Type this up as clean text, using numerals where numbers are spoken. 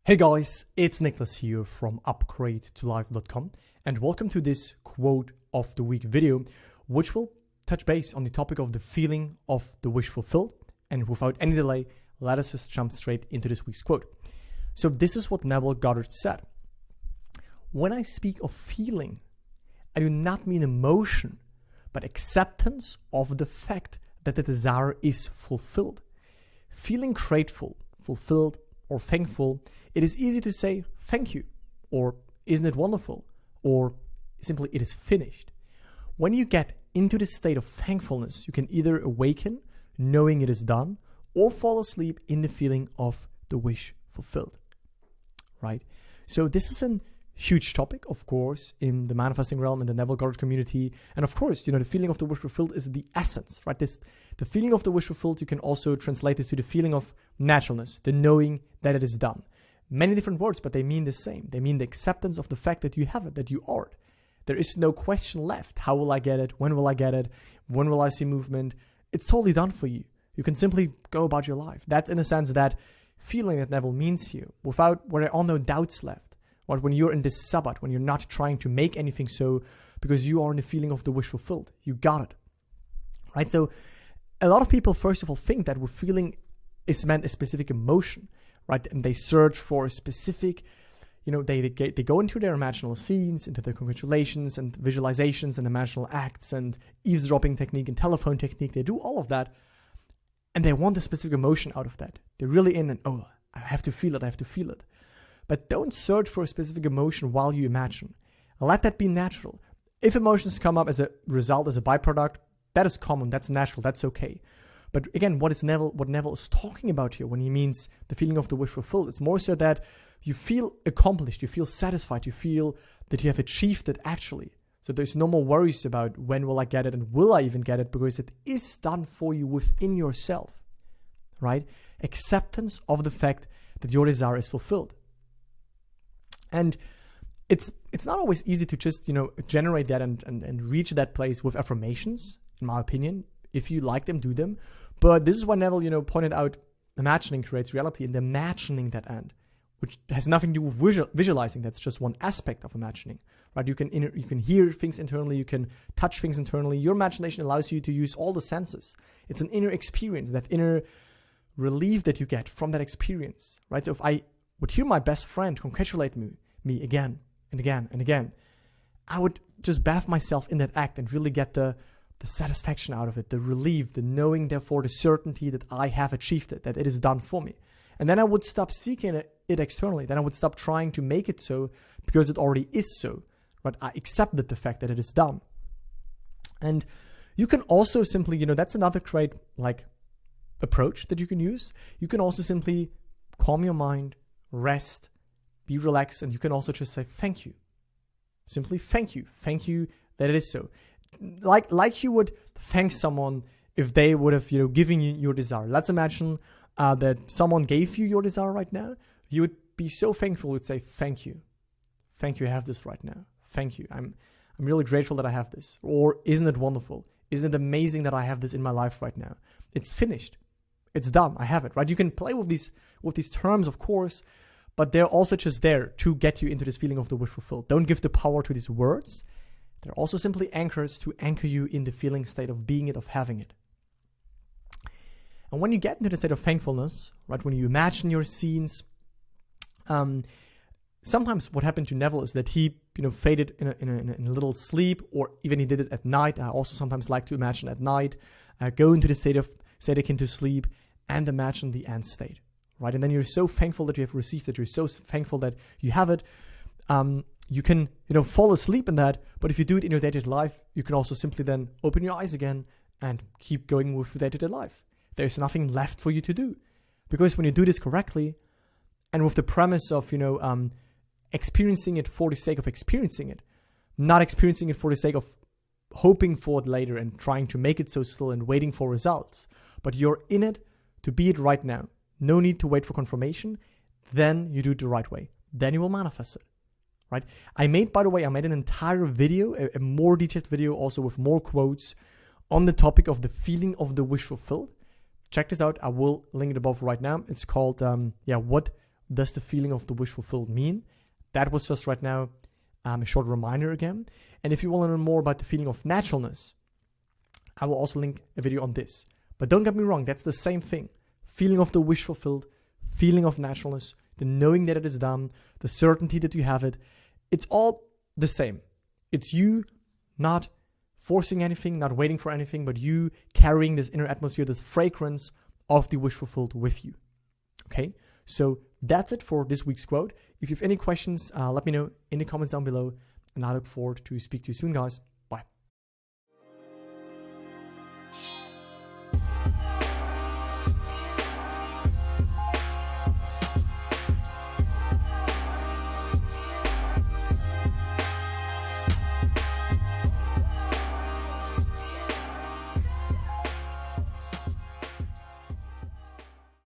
Hey guys, it's Nicholas here from upgradeTolife.com and welcome to this quote of the week video, which will touch base on the topic of the feeling of the wish fulfilled. And without any delay, let us just jump straight into this week's quote. So this is what Neville Goddard said. When I speak of feeling, I do not mean emotion, but acceptance of the fact that the desire is fulfilled. Feeling grateful, fulfilled, or thankful, it is easy to say thank you, or isn't it wonderful, or simply it is finished. When you get into the state of thankfulness, you can either awaken, knowing it is done, or fall asleep in the feeling of the wish fulfilled, right? So this is a huge topic, of course, in the manifesting realm, in the Neville Goddard community. And of course, the feeling of the wish fulfilled is the essence, right? The feeling of the wish fulfilled, you can also translate this to the feeling of naturalness, the knowing that it is done. Many different words, but they mean the same. They mean the acceptance of the fact that you have it, that you are it. There is no question left. How will I get it? When will I get it? When will I see movement? It's totally done for you. You can simply go about your life. That's in a sense that feeling that Neville means here, where there are no doubts left. Or when you're in this sabbat, when you're not trying to make anything so, because you are in the feeling of the wish fulfilled. You got it, right? So a lot of people, first of all, think that with feeling is meant a specific emotion, right? And they search for a specific, they go into their imaginal scenes, into their congratulations and visualizations and imaginal acts and eavesdropping technique and telephone technique. They do all of that, and they want a specific emotion out of that. They're really in and, oh, I have to feel it, I have to feel it. But don't search for a specific emotion while you imagine. Let that be natural. If emotions come up as a result, as a byproduct, that is common, that's natural, that's okay. But again, what Neville is talking about here when he means the feeling of the wish fulfilled, it's more so that you feel accomplished, you feel satisfied, you feel that you have achieved it actually. So there's no more worries about when will I get it and will I even get it, because it is done for you within yourself, right? Acceptance of the fact that your desire is fulfilled. And it's not always easy to just, generate that and reach that place with affirmations, in my opinion. If you like them, do them. But this is why Neville, pointed out imagining creates reality, and imagining that end, which has nothing to do with visualizing. That's just one aspect of imagining, right? You can hear things internally, you can touch things internally. Your imagination allows you to use all the senses. It's an inner experience, that inner relief that you get from that experience, right? So if I would hear my best friend congratulate me again and again and again, I would just bathe myself in that act and really get the satisfaction out of it, the relief, the knowing, therefore the certainty that I have achieved it, that it is done for me. And then I would stop seeking it externally. Then I would stop trying to make it so, because it already is so, right? I accepted the fact that it is done. And you can also simply, that's another great approach that you can use. You can also simply calm your mind, rest, be relaxed, and you can also just say thank you. Simply thank you. Thank you that it is so. Like you would thank someone if they would have, given you your desire. Let's imagine that someone gave you your desire right now. You would be so thankful, you would say thank you. Thank you, I have this right now. Thank you. I'm really grateful that I have this. Or isn't it wonderful? Isn't it amazing that I have this in my life right now? It's finished. It's done. I have it, right? You can play with these terms, of course, but they're also just there to get you into this feeling of the wish fulfilled. Don't give the power to these words. They're also simply anchors to anchor you in the feeling state of being it, of having it. And when you get into the state of thankfulness, right, when you imagine your scenes, sometimes what happened to Neville is that he, faded in a little sleep, or even he did it at night. I also sometimes like to imagine at night, go into the state akin to sleep, and imagine the end state. Right, and then you're so thankful that you have received it. You're so thankful that you have it. You can, fall asleep in that. But if you do it in your day-to-day life, you can also simply then open your eyes again and keep going with your day-to-day life. There's nothing left for you to do, because when you do this correctly, and with the premise of experiencing it for the sake of experiencing it, not experiencing it for the sake of hoping for it later and trying to make it so still and waiting for results, but you're in it to be it right now. No need to wait for confirmation. Then you do it the right way. Then you will manifest it, right? I made an entire video, a more detailed video, also with more quotes on the topic of the feeling of the wish fulfilled. Check this out. I will link it above right now. It's called, does the feeling of the wish fulfilled mean? That was just right now a short reminder again. And if you want to learn more about the feeling of naturalness, I will also link a video on this. But don't get me wrong, that's the same thing. Feeling of the wish fulfilled, feeling of naturalness, the knowing that it is done, the certainty that you have it. It's all the same. It's you not forcing anything, not waiting for anything, but you carrying this inner atmosphere, this fragrance of the wish fulfilled with you. Okay, so that's it for this week's quote. If you have any questions, let me know in the comments down below, and I look forward to speak to you soon, guys.